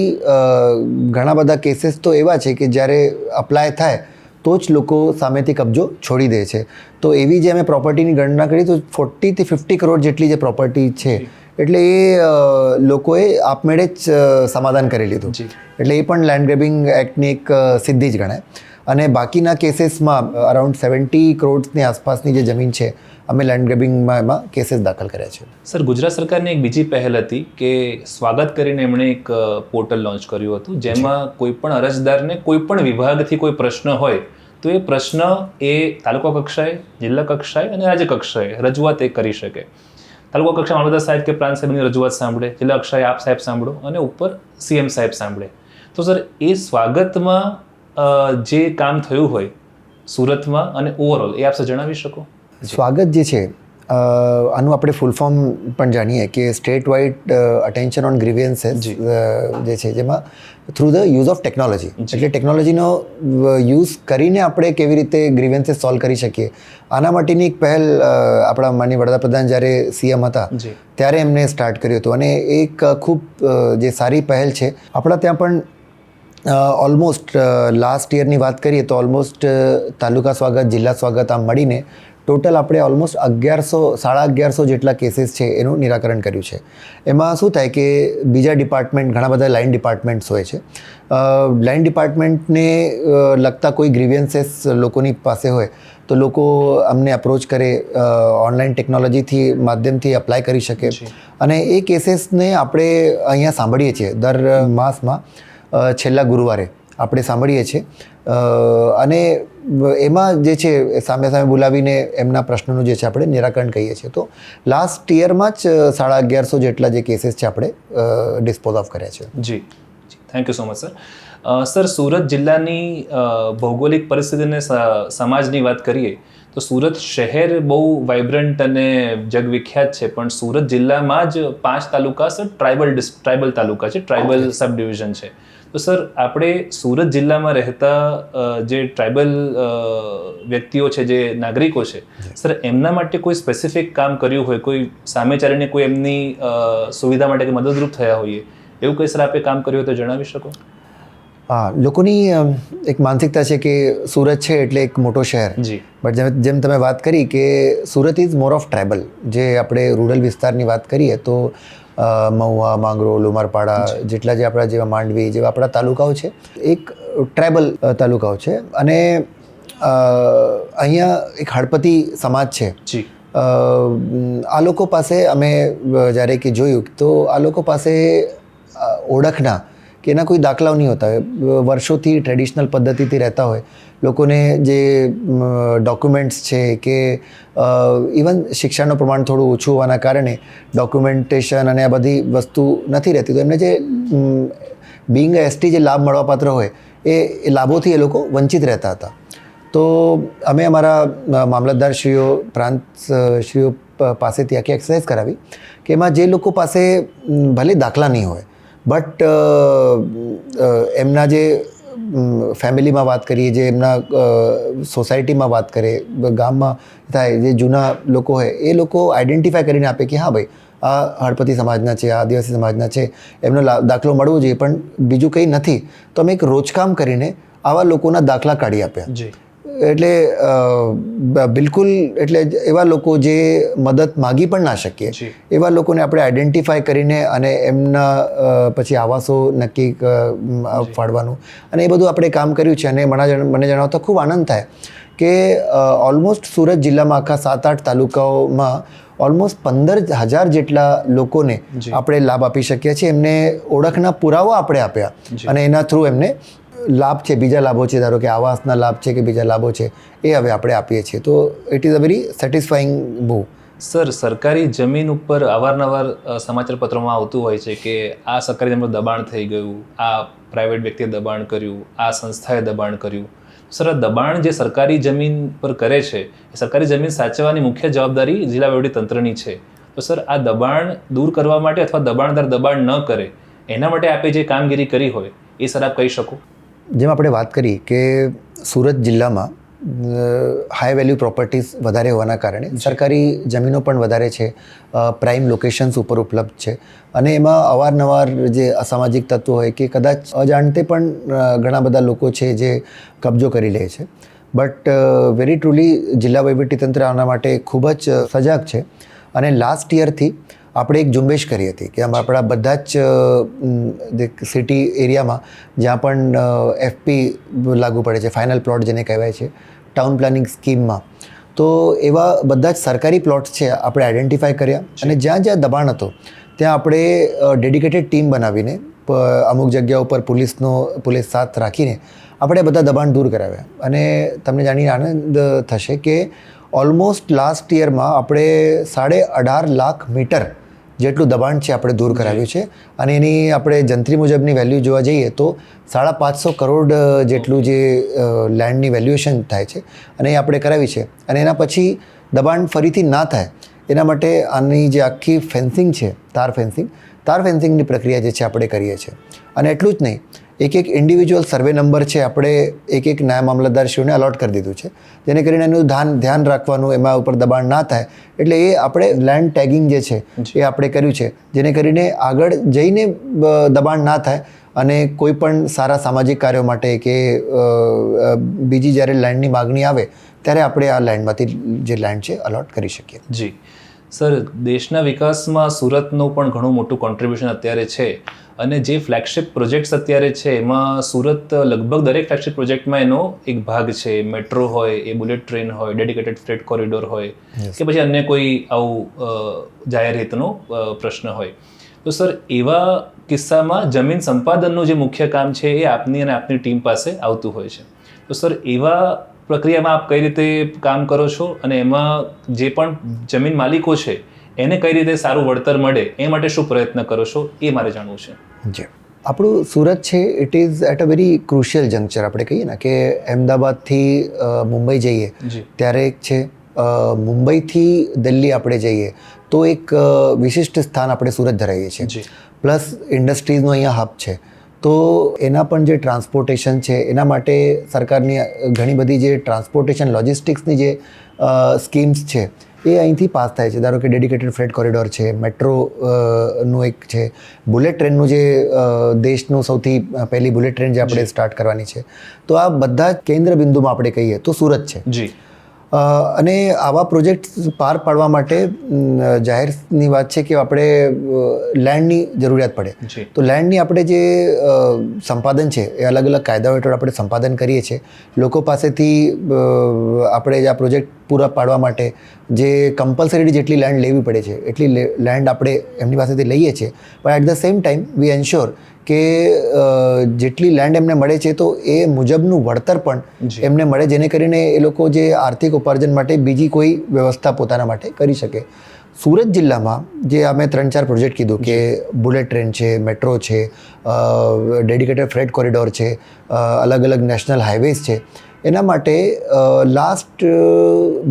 ઘણા બધા કેસીસ તો એવા છે કે જ્યારે અપ્લાય થાય તો જ લોકો સામેથી કબજો છોડી દે છે. તો એવી જે અમે પ્રોપર્ટીની ગણના કરી તો 40 થી 50 કરોડ જેટલી જે પ્રોપર્ટી છે એટલે એ લોકોએ આપમેળે જ સમાધાન કરી લીધું. એટલે એ પણ લેન્ડ ગ્રેબિંગ એક્ટની એક સિદ્ધિ જ ગણાય. અને બાકીના કેસીસમાં અરાઉન્ડ 70 કરોડની આસપાસની જે જમીન છે અમે લેન્ડ ગ્રેબિંગમાં એમાં કેસીસ દાખલ કર્યા છે. સર, ગુજરાત સરકારની એક બીજી પહેલ હતી કે સ્વાગત કરીને એમણે એક પોર્ટલ લોન્ચ કર્યું હતું જેમાં કોઈ પણ અરજદારને કોઈ પણ વિભાગથી કોઈ પ્રશ્ન હોય તો એ પ્રશ્ન એ તાલુકા કક્ષાએ, જિલ્લા કક્ષાએ અને રાજ્ય કક્ષાએ રજૂઆત એ કરી શકે. તાલુકા કક્ષાએ મામલતદાર સાહેબ કે પ્રાંત સાહેબની રજૂઆત સાંભળે, જિલ્લા કક્ષાએ આપ સાહેબ સાંભળો અને ઉપર સીએમ સાહેબ સાંભળે. તો સર એ સ્વાગતમાં જે કામ થયું હોય સુરતમાં અને ઓવરઓલ એ આપ જણાવી શકો? સ્વાગત જે છે આનું આપણે ફૂલ ફોર્મ પણ જાણીએ કે સ્ટેટ વાઇડ અટેન્શન ઓન ગ્રીવિયન્સીસ જે છે જેમાં through the use of technology, એટલે ટેકનોલોજીનો યુઝ કરીને આપણે કેવી રીતે ગ્રીવિયન્સીસ સોલ્વ કરી શકીએ આના માટેની એક પહેલ આપણા માનનીય વડાપ્રધાન જ્યારે સીએમ હતા ત્યારે એમને સ્ટાર્ટ કર્યું હતું અને એક ખૂબ જે સારી પહેલ છે. આપણા ત્યાં પણ ઓલમોસ્ટ લાસ્ટ યરની વાત કરીએ તો ઓલમોસ્ટ તાલુકા સ્વાગત જિલ્લા સ્વાગત આમ મળીને ટોટલ આપણે ઓલમોસ્ટ 1100 જેટલા કેસીસ છે એનું નિરાકરણ કર્યું છે. એમાં શું થાય કે બીજા ડિપાર્ટમેન્ટ ઘણા બધા લાઇન ડિપાર્ટમેન્ટ્સ હોય છે. લાઇન ડિપાર્ટમેન્ટને લગતા કોઈ ગ્રીવિયન્સીસ લોકોની પાસે હોય તો લોકો અમને અપ્રોચ કરે, ઓનલાઈન ટેકનોલોજીથી માધ્યમથી અપ્લાય કરી શકે અને એ કેસીસને આપણે અહીંયા સાંભળીએ છીએ દર માસમાં છેલ્લા ગુરુવારે આપણે સાંભળીએ છીએ અને એમાં જે છે સામે બોલાવીને એમના પ્રશ્નોનું જે છે આપણે નિરાકરણ કહીએ છીએ. તો લાસ્ટ યરમાં જ 1150 જેટલા જે કેસીસ છે આપણે ડિસ્પોઝ ઓફ કર્યા છે. જી, thank you so much sir. Sir, Surat જિલ્લાની ભૌગોલિક પરિસ્થિતિને સમાજની વાત કરીએ તો સુરત શહેર બહુ વાઇબ્રન્ટ અને જગવિખ્યાત છે, પણ સુરત જિલ્લામાં જ 5 તાલુકા સર ટ્રાઇબલ તાલુકા છે, ટ્રાઇબલ સબ ડિવિઝન છે. તો સર, આપણે સુરત જિલ્લામાં રહેતા જે ટ્રાઇબલ વ્યક્તિઓ છે, જે નાગરિકો છે, સર એમના માટે કોઈ સ્પેસિફિક કામ કર્યું હોય, કોઈ સામે ચાલીને કોઈ એમની સુવિધા માટે મદદરૂપ થયા હોઈએ, એવું કંઈ સર આપે કામ કર્યું હોય તો જણાવી શકો? હા, લોકોની એક માનસિકતા છે કે સુરત છે એટલે એક મોટો શહેર. જી. બટ જેમ તમે વાત કરી કે Surat is more of tribal. જે આપણે રૂરલ વિસ્તારની વાત કરીએ તો મહુવા, માંગરોળ, ઉમરપાડા જેટલા જે આપણા જેવા માંડવી જેવા આપણા તાલુકાઓ છે એક ટ્રાઇબલ તાલુકાઓ છે અને અહીંયા એક હળપતિ સમાજ છે. જી. આ લોકો પાસે અમે જ્યારે કે જોયું તો આ લોકો પાસે ઓળખના કે એના કોઈ દાખલાઓ નહીં હોતા. વર્ષોથી ટ્રેડિશનલ પદ્ધતિથી રહેતા હોય લોકોને જે ડોક્યુમેન્ટ્સ છે કે ઇવન શિક્ષણનું પ્રમાણ થોડું ઓછું હોવાના કારણે ડોક્યુમેન્ટેશન અને આ બધી વસ્તુ નથી રહેતી. તો એમને જે બિંગ એસટી જે લાભ મળવાપાત્ર હોય એ લાભોથી એ લોકો વંચિત રહેતા હતા. તો અમે અમારા મામલતદારશ્રીઓ, પ્રાંતશ્રીઓ પાસેથી આખી એક્સરસાઇઝ કરાવી કે એમાં જે લોકો પાસે ભલે દાખલા નહીં હોય બટ એમના જે ફેમિલીમાં વાત કરીએ, જે એમના સોસાયટીમાં વાત કરે, ગામમાં થાય જે જૂના લોકો હોય એ લોકો આઈડેન્ટિફાય કરીને આપે કે હા ભાઈ આ હળપતિ સમાજના છે, આ આદિવાસી સમાજના છે, એમનો દાખલો મળવો જોઈએ પણ બીજું કંઈ નથી. તો અમે એક રોજકામ કરીને આવા લોકોના દાખલા કાઢી આપ્યા. જી. એટલે બિલકુલ એટલે એવા લોકો જે મદદ માગી પણ ના શકીએ એવા લોકોને આપણે આઈડેન્ટિફાય કરીને અને એમના પછી આવાસો નક્કી ફાળવાનું અને એ બધું આપણે કામ કર્યું છે. અને મને જણાવતા ખૂબ આનંદ થાય કે ઓલમોસ્ટ સુરત જિલ્લામાં આખા 7-8 તાલુકાઓમાં ઓલમોસ્ટ 15,000 જેટલા લોકોને આપણે લાભ આપી શકીએ છીએ. એમને ઓળખના પુરાવા આપણે આપ્યા અને એના થ્રુ એમને લાભ છે, બીજા લાભો છે, ધારો કે આવાસના લાભ છે કે બીજા લાભો છે એ હવે આપણે આપીએ છીએ. તો it is a very satisfying move. Sir, સરકારી જમીન ઉપર અવારનવાર સમાચાર પત્રોમાં આવતું હોય છે કે આ સરકારી જમીન પર દબાણ થઈ ગયું, આ પ્રાઇવેટ વ્યક્તિએ દબાણ કર્યું, આ સંસ્થાએ દબાણ કર્યું. સર, આ દબાણ જે સરકારી જમીન પર કરે છે એ સરકારી જમીન સાચવવાની મુખ્ય જવાબદારી જિલ્લા વહીવટીતંત્રની છે. તો સર, આ દબાણ દૂર કરવા માટે અથવા દબાણદાર દબાણ ન કરે એના માટે આપે જે કામગીરી કરી હોય એ સર આપ કહી શકો? જેમ આપણે વાત કરી કે સુરત જિલ્લામાં હાઈ વેલ્યુ પ્રોપર્ટીઝ વધારે હોવાના કારણે સરકારી જમીનો પણ વધારે છે, પ્રાઇમ લોકેશન્સ ઉપર ઉપલબ્ધ છે અને એમાં અવારનવાર જે અસામાજિક તત્વો હોય કે કદાચ અજાણતે પણ ઘણા બધા લોકો છે જે કબજો કરી લે છે. બટ વેરી ટ્રુલી જિલ્લા વહીવટીતંત્ર આના માટે ખૂબ જ સજાગ છે અને લાસ્ટ યરથી આપણે એક ઝુંબેશ કરી હતી કે આમ આપણા બધા જ સિટી એરિયામાં જ્યાં પણ એફપી લાગુ પડે છે, ફાઇનલ પ્લોટ જેને કહેવાય છે, ટાઉન પ્લાનિંગ સ્કીમમાં, તો એવા બધા જ સરકારી પ્લોટ્સ છે આપણે આઈડેન્ટિફાય કર્યા અને જ્યાં જ્યાં દબાણ હતો ત્યાં આપણે ડેડિકેટેડ ટીમ બનાવીને અમુક જગ્યાઓ ઉપર પોલીસ સાથ રાખીને આપણે બધા દબાણ દૂર કરાવ્યા. અને તમને જાણીને આનંદ થશે કે ઓલમોસ્ટ લાસ્ટ યરમાં આપણે 18.5 લાખ મીટર જેટલું દબાણ છે આપણે દૂર કરાવ્યું છે અને એની આપણે જંત્રી મુજબની વેલ્યુ જોવા જઈએ તો 550 કરોડ જેટલું જે લેન્ડની વેલ્યુએશન થાય છે અને એ આપણે કરાવી છે. અને એના પછી દબાણ ફરીથી ના થાય એના માટે આની જે આખી ફેન્સિંગ છે, તાર ફેન્સિંગની પ્રક્રિયા જે છે આપણે કરીએ છીએ. અને એટલું જ નહીં, એક ઇન્ડિવિજ્યુઅલ સર્વે નંબર છે આપણે એક નાયબ મામલતદારશ્રીઓને અલોટ કરી દીધું છે જેને કરીને એનું ધ્યાન રાખવાનું, એમાં ઉપર દબાણ ના થાય. એટલે એ આપણે લેન્ડ ટેગિંગ જે છે એ આપણે કર્યું છે જેને કરીને આગળ જઈને દબાણ ના થાય અને કોઈ પણ સારા સામાજિક કાર્યો માટે કે બીજી જ્યારે લેન્ડની માગણી આવે ત્યારે આપણે આ લેન્ડમાંથી જે લેન્ડ છે અલોટ કરી શકીએ. જી સર, દેશના વિકાસમાં સુરતનું પણ ઘણું મોટું કોન્ટ્રીબ્યુશન અત્યારે છે અને જે ફ્લેગશિપ પ્રોજેક્ટ્સ અત્યારે છે એમાં સુરત લગભગ દરેક ફ્લેગશિપ પ્રોજેક્ટમાં એનો એક ભાગ છે. મેટ્રો હોય, એ બુલેટ ટ્રેન હોય, ડેડિકેટેડ ફ્રેટ કોરિડોર હોય કે પછી અન્ય કોઈ આવું જાહેર હિતનો પ્રશ્ન હોય. તો સર, એવા કિસ્સામાં જમીન સંપાદનનું જે મુખ્ય કામ છે એ આપની અને આપની ટીમ પાસે આવતું હોય છે. તો સર, એવા પ્રક્રિયામાં આપ કઈ રીતે કામ કરો છો અને એમાં જે પણ જમીન માલિકો છે એને કઈ રીતે સારું વળતર મળે એ માટે શું પ્રયત્ન કરો છો એ મારે જાણવું છે. જી, આપણું સુરત છે it is at a very crucial juncture. આપણે કહીએ ને કે અમદાવાદથી મુંબઈ જઈએ ત્યારે એક છે, મુંબઈથી દિલ્હી આપણે જઈએ તો એક વિશિષ્ટ સ્થાન આપણે સુરત ધરાવીએ છીએ. પ્લસ ઇન્ડસ્ટ્રીઝનો અહીંયા હબ છે. તો એના પણ જે ટ્રાન્સપોર્ટેશન છે એના માટે સરકારની ઘણી બધી જે ટ્રાન્સપોર્ટેશન લોજિસ્ટિક્સની જે સ્કીમ્સ છે એ અહીંથી પાસ થાય છે. ધારો કે ડેડિકેટેડ ફ્રેટ કોરિડોર છે, મેટ્રોનું એક છે, બુલેટ ટ્રેનનું જે દેશનું સૌથી પહેલી બુલેટ ટ્રેન જે આપણે સ્ટાર્ટ કરવાની છે. તો આ બધા કેન્દ્ર બિંદુમાં આપણે કહીએ તો સુરત છે. જી. અને આવા પ્રોજેક્ટ પાર પાડવા માટે જાહેરની વાત છે કે આપણે લેન્ડની જરૂરિયાત પડે. તો લેન્ડની આપણે જે સંપાદન છે એ અલગ અલગ કાયદાઓ હેઠળ આપણે સંપાદન કરીએ છીએ. લોકો પાસેથી આપણે આ પ્રોજેક્ટ પૂરા પાડવા માટે જે કમ્પલસરી જેટલી લેન્ડ લેવી પડે છે એટલી લેન્ડ આપણે એમની પાસેથી લઈએ છીએ. પણ at the same time we ensure કે જેટલી લેન્ડ એમને મળે છે તો એ મુજબનું વળતર પણ એમને મળે, જેને કરીને એ લોકો જે આર્થિક ઉપાર્જન માટે બીજી કોઈ વ્યવસ્થા પોતાના માટે કરી શકે. સુરત જિલ્લામાં જે અમે 3-4 પ્રોજેક્ટ કીધું કે બુલેટ ટ્રેન છે, મેટ્રો છે, ડેડિકેટેડ ફ્રેટ કોરિડોર છે, અલગ અલગ નેશનલ હાઈવેઝ છે, એના માટે લાસ્ટ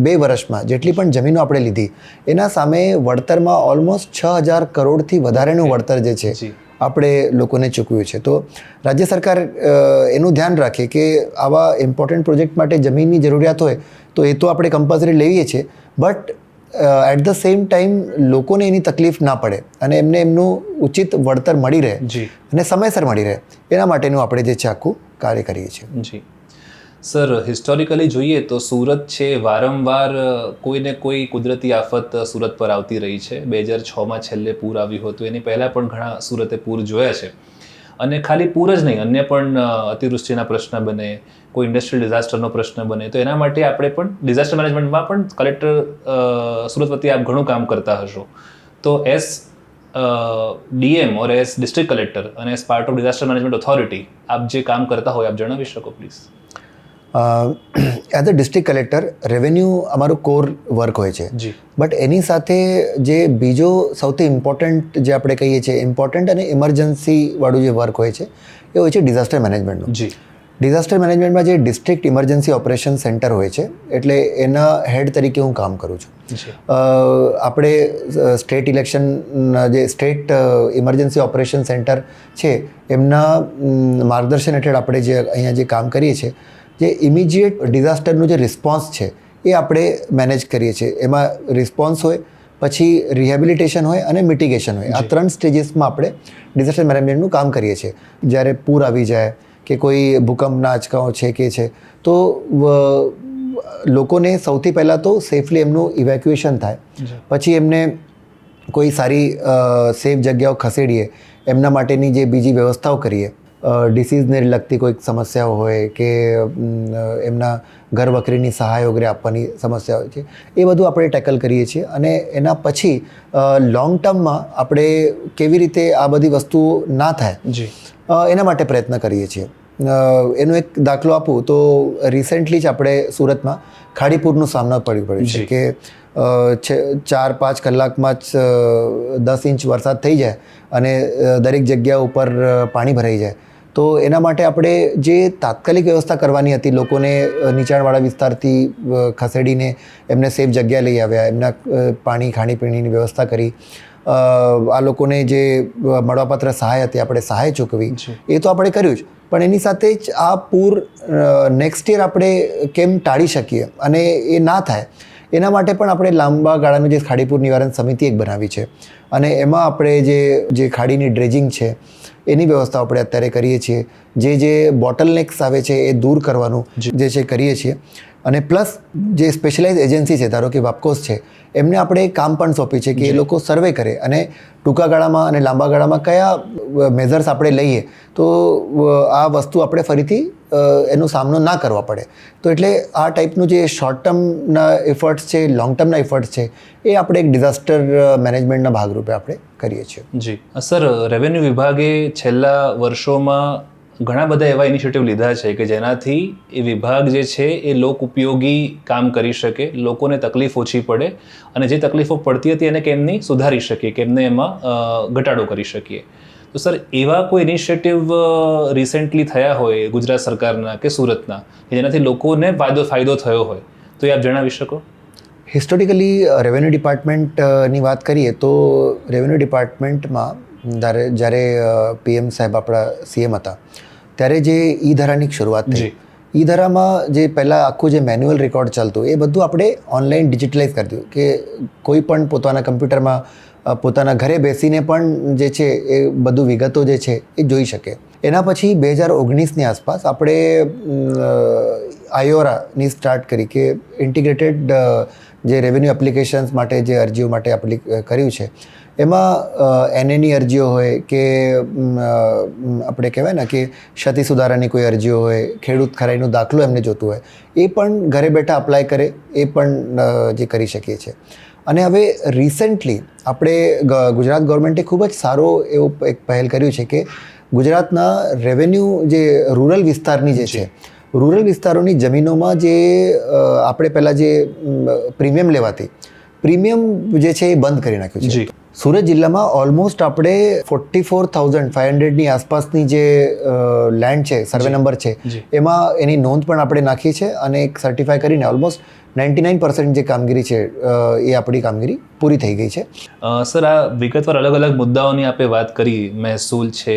2 વર્ષમાં જેટલી પણ જમીનો આપણે લીધી એના સામે વળતરમાં ઓલમોસ્ટ 6,000 કરોડથી વધારેનું વળતર જે છે આપણે લોકોને ચૂકવ્યું છે. તો રાજ્ય સરકાર એનું ધ્યાન રાખે કે આવા ઇમ્પોર્ટન્ટ પ્રોજેક્ટ માટે જમીનની જરૂરિયાત હોય તો એ તો આપણે કમ્પલસરી લેવીએ છીએ, but at the same time લોકોને એની તકલીફ ના પડે અને એમને એમનું ઉચિત વળતર મળી રહે અને સમયસર મળી રહે એના માટેનું આપણે જે છે આખું કાર્ય કરીએ છીએ. જી સર, હિસ્ટોરિકલી જોઈએ તો સુરત છે વારંવાર કોઈને કોઈ કુદરતી આફત સુરત પર આવતી રહી છે. 2006માં છેલ્લે પૂર આવ્યું હતું, એની પહેલાં પણ ઘણા સુરતે પૂર જોયા છે. અને ખાલી પૂર જ નહીં, અન્ય પણ અતિવૃષ્ટિના પ્રશ્ન બને, કોઈ ઇન્ડસ્ટ્રીયલ ડિઝાસ્ટરનો પ્રશ્ન બને. તો એના માટે આપણે પણ ડિઝાસ્ટર મેનેજમેન્ટમાં પણ કલેક્ટર સુરત વતી આપ ઘણું કામ કરતા હશો. તો as DM or as district collector અને as part of disaster management authority આપ જે કામ કરતા હોય આપ જણાવી શકો please. As a district collector revenue અમારું કોર વર્ક હોય છે, બટ એની સાથે જે બીજો સૌથી ઇમ્પોર્ટન્ટ જે આપણે કહીએ છીએ ઇમ્પોર્ટન્ટ અને ઇમરજન્સીવાળું જે વર્ક હોય છે એ હોય છે ડિઝાસ્ટર મેનેજમેન્ટનું. ડિઝાસ્ટર મેનેજમેન્ટમાં જે ડિસ્ટ્રિક્ટ ઇમરજન્સી ઓપરેશન સેન્ટર હોય છે એટલે એના હેડ તરીકે હું કામ કરું છું. આપણે સ્ટેટ ઇલેક્શન જે સ્ટેટ ઇમરજન્સી ઓપરેશન સેન્ટર છે એમના માર્ગદર્શન હેઠળ આપણે જે અહીંયા જે કામ કરીએ છીએ, જે ઇમિજિએટ ડિઝાસ્ટરનું જે રિસ્પોન્સ છે એ આપણે મેનેજ કરીએ છીએ. એમાં રિસ્પોન્સ હોય, પછી રિહેબિલિટેશન હોય અને મિટિગેશન હોય. આ 3 સ્ટેજીસમાં આપણે ડિઝાસ્ટર મેનેજમેન્ટનું કામ કરીએ છીએ. જ્યારે પૂર આવી જાય કે કોઈ ભૂકંપના આંચકાઓ છે કે છે તો લોકોને સૌથી પહેલાં તો સેફલી એમનું ઇવેક્યુએશન થાય, પછી એમને કોઈ સારી સેફ જગ્યાઓ ખસેડીએ, એમના માટેની જે બીજી વ્યવસ્થાઓ કરીએ. ડિસીઝને લગતી કોઈક સમસ્યાઓ હોય કે એમના ઘર વખરીની સહાય વગેરે આપવાની સમસ્યા હોય છે એ બધું આપણે ટેકલ કરીએ છીએ. અને એના પછી લોંગ ટર્મમાં આપણે કેવી રીતે આ બધી વસ્તુઓ ના થાય એના માટે પ્રયત્ન કરીએ છીએ. એનો એક દાખલો આપું તો રિસેન્ટલી જ આપણે સુરતમાં ખાડીપુરનો સામનો પડ્યું છે કે 4-5 કલાકમાં જ 10 ઇંચ વરસાદ થઈ જાય અને દરેક જગ્યા ઉપર પાણી ભરાઈ જાય. તો એના માટે આપણે જે તાત્કાલિક વ્યવસ્થા કરવાની હતી, લોકોને નીચાણવાળા વિસ્તારથી ખસેડીને એમને સેફ જગ્યા લઈ આવ્યા, એમના પાણી ખાણીપીણીની વ્યવસ્થા કરી, આ લોકોને જે મળવાપાત્ર સહાય હતી આપણે સહાય ચૂકવી, એ તો આપણે કર્યું જ. પણ એની સાથે જ આ પૂર નેક્સ્ટ યર આપણે કેમ ટાળી શકીએ અને એ ના થાય એના માટે પણ આપણે લાંબા ગાળાનું જે ખાડીપુર નિવારણ સમિતિ એક બનાવી છે અને એમાં આપણે જે ખાડીની ડ્રેજિંગ છે એની વ્યવસ્થા આપણે અત્યારે કરીએ છીએ. જે બોટલનેક્સ આવે છે એ દૂર કરવાનું જે છે કરીએ છીએ. અને પ્લસ જે સ્પેશિયલાઇઝ એજન્સી છે, ધારો કે વાપકોસ છે, એમને આપણે કામ પણ સોંપ્યું છે કે એ લોકો સર્વે કરે અને ટૂંકા ગાળામાં અને લાંબા ગાળામાં કયા મેઝર્સ આપણે લઈએ તો આ વસ્તુ આપણે ફરીથી એનો સામનો ના કરવા પડે. તો એટલે આ ટાઈપનું જે શોર્ટ ટર્મના એફર્ટ્સ છે, લોંગ ટર્મના એફર્ટ્સ છે, એ આપણે એક ડિઝાસ્ટર મેનેજમેન્ટના ભાગરૂપે આપણે કરીએ છીએ. જી સર, રેવન્યુ વિભાગે છેલ્લા વર્ષોમાં ઘણા બધા એવા ઇનિશિયેટિવ લીધા છે કે જેનાથી એ વિભાગ જે છે એ લોક ઉપયોગી કામ કરી શકે, લોકોને તકલીફ ઓછી પડે અને જે તકલીફો પડતી હતી એને કેમની સુધારી શકીએ, કેમને એમાં ઘટાડો કરી શકીએ. તો સર, એવા કોઈ ઇનિશિયેટિવ રિસેન્ટલી થયા હોય ગુજરાત સરકારના કે સુરતના કે જેનાથી લોકોને ફાયદો થયો હોય તો એ આપ જણાવી શકો? હિસ્ટોરિકલી રેવન્યુ ડિપાર્ટમેન્ટની વાત કરીએ તો રેવન્યુ ડિપાર્ટમેન્ટમાં જ્યારે PM સાહેબ આપણા CM હતા ત્યારે જે ઈ ધારાની શરૂઆત થઈ, ઈ ધારામાં જે પહેલાં આખું જે મેન્યુઅલ રેકોર્ડ ચાલતું એ બધું આપણે ઓનલાઈન ડિજિટલાઇઝ કરી દીધું કે કોઈ પણ પોતાના કમ્પ્યુટરમાં પોતાના ઘરે બેસીને પણ જે છે એ બધું વિગતો જે છે એ જોઈ શકે. એના પછી 2019ની આસપાસ આપણે આયોરાની સ્ટાર્ટ કરી કે ઇન્ટિગ્રેટેડ જે રેવન્યુ એપ્લિકેશન્સ માટે જે અરજીઓ માટે કર્યું છે એમાં NAની અરજીઓ હોય કે આપણે કહેવાય ને કે ક્ષતિ સુધારાની કોઈ અરજીઓ હોય, ખેડૂત ખરાઈનો દાખલો એમને જોતું હોય, એ પણ ઘરે બેઠા અપ્લાય કરે એ પણ જે કરી શકીએ છીએ. અને હવે રિસેન્ટલી આપણે ગુજરાત ગવર્મેન્ટે ખૂબ જ સારો એવો એક પહેલ કર્યું છે કે ગુજરાતના રેવન્યુ જે રૂરલ વિસ્તારની જે છે, રૂરલ વિસ્તારોની જમીનોમાં જે આપણે પહેલાં જે પ્રીમિયમ લેવાતી, પ્રીમિયમ જે છે એ બંધ કરી નાખ્યું છે. સુરત જિલ્લામાં ઓલમોસ્ટ આપણે 44,500ની આસપાસની જે લેન્ડ છે, સર્વે નંબર છે, એમાં એની નોંધ પણ આપણે નાખી છે અને એક સર્ટિફાઈ કરીને ઓલમોસ્ટ 99% જે કામગીરી છે એ આપણી કામગીરી પૂરી થઈ ગઈ છે. સર, આ વિગતવાર અલગ અલગ મુદ્દાઓની આપણે વાત કરી, મહેસૂલ છે,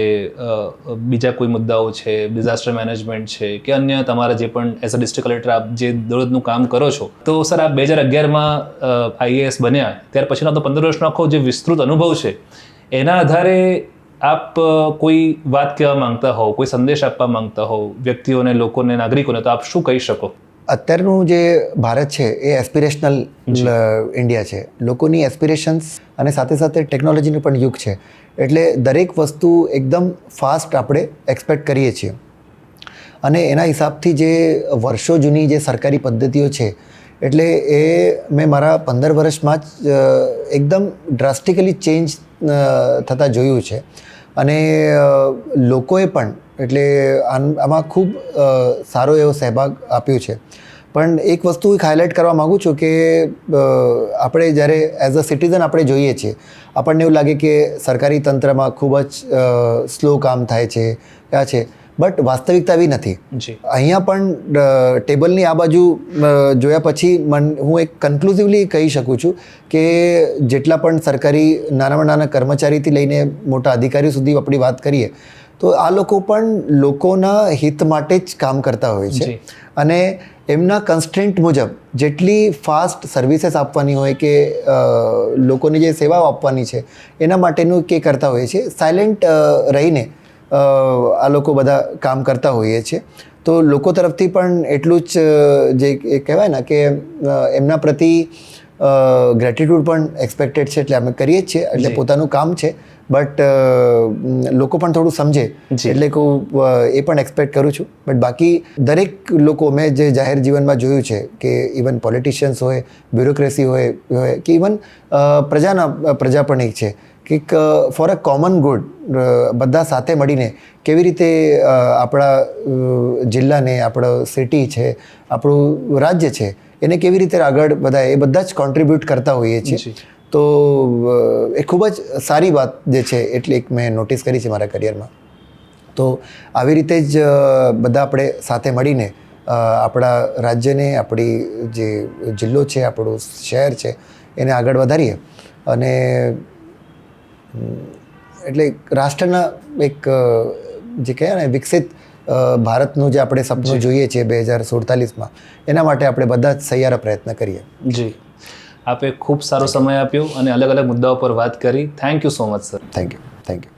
બીજા કોઈ મુદ્દાઓ છે, ડિઝાસ્ટર મેનેજમેન્ટ છે કે અન્ય તમારા જે પણ એઝ અ ડિસ્ટ્રિક્ટ કલેક્ટર આપ જે દરરોજનું કામ કરો છો, તો સર આપ 2011માં IAS બન્યા ત્યાર પછીનો તો 15 વર્ષનો આખો જે વિસ્તૃત અનુભવ છે એના આધારે આપ કોઈ વાત કહેવા માંગતા હોવ, કોઈ સંદેશ આપવા માંગતા હોવ વ્યક્તિઓને, લોકોને, નાગરિકોને, તો આપ શું કહી શકો? અત્યારનું જે ભારત છે એ એસ્પિરેશનલ ઇન્ડિયા છે. લોકોની એસ્પિરેશન્સ અને સાથે સાથે ટેકનોલોજીનું પણ યુગ છે. એટલે દરેક વસ્તુ એકદમ ફાસ્ટ આપણે એક્સપેક્ટ કરીએ છીએ અને એના હિસાબથી જે વર્ષો જૂની જે સરકારી પદ્ધતિઓ છે એટલે એ મેં મારા 15 વર્ષમાં જ એકદમ ડ્રાસ્ટિકલી ચેન્જ થતાં જોયું છે. અને લોકોએ પણ એટલે આમાં ખૂબ સારો એવો સહભાગ આપ્યો છે. પણ એક વસ્તુ હાઇલાઇટ કરવા માગું છું કે આપણે જ્યારે એઝ અ સિટીઝન આપણે જોઈએ છીએ, આપણને એવું લાગે કે સરકારી તંત્રમાં ખૂબ જ સ્લો કામ થાય છે, ક્યાં છે, બટ વાસ્તવિકતા એવી નથી. અહીંયા પણ ટેબલની આ બાજુ જોયા પછી હું એક કન્ક્લુઝિવલી કહી શકું છું કે જેટલા પણ સરકારી નાનામાં નાના કર્મચારીથી લઈને મોટા અધિકારીઓ સુધી આપણી વાત કરીએ તો આ લોકો પણ લોકોના હિત માટે જ કામ કરતા હોય છે અને એમના કન્સ્ટ્રેન્ટ મુજબ જેટલી ફાસ્ટ સર્વિસીસ આપવાની હોય કે લોકોની જે સેવાઓ આપવાની છે એના માટેનું કે કરતા હોય છે. સાયલેન્ટ રહીને આ લોકો બધા કામ કરતા હોઈએ છીએ. તો લોકો તરફથી પણ એટલું જ જે કહેવાય ને કે એમના પ્રતિ ગ્રેટિટ્યૂડ પણ એક્સપેક્ટેડ છે. એટલે અમે કરીએ જ છીએ, એટલે પોતાનું કામ છે, બટ લોકો પણ થોડું સમજે એટલે એ પણ એક્સપેક્ટ કરું છું. બટ બાકી દરેક લોકો મેં જે જાહેર જીવનમાં જોયું છે કે ઇવન પોલિટિશિયન્સ હોય, બ્યુરોક્રેસી હોય કે ઇવન પ્રજા પણ એક છે કે ફોર અ કોમન ગુડ બધા સાથે મળીને કેવી રીતે આપણા જિલ્લાને, આપણો સિટી છે, આપણું રાજ્ય છે એને કેવી રીતે આગળ વધાય એ બધા જ કોન્ટ્રીબ્યુટ કરતા હોઈએ છીએ. તો એ ખૂબ જ સારી વાત જે છે એટલે એક મેં નોટિસ કરી છે મારા કરિયરમાં. તો આવી રીતે જ બધા આપણે સાથે મળીને આપણા રાજ્યને, આપણી જે જિલ્લો છે, આપણું શહેર છે એને આગળ વધારીએ અને એટલે રાષ્ટ્રના એક જે કહેવાય ને વિકસિત ભારતનું જે આપણે સપનું જોઈએ છીએ 2047માં, એના માટે આપણે બધા જ સહિયારા પ્રયત્ન કરીએ. જી, આપે ખૂબ સારો સમય આપ્યો અને અલગ અલગ મુદ્દાઓ પર વાત કરી. Thank you so much sir. Thank you.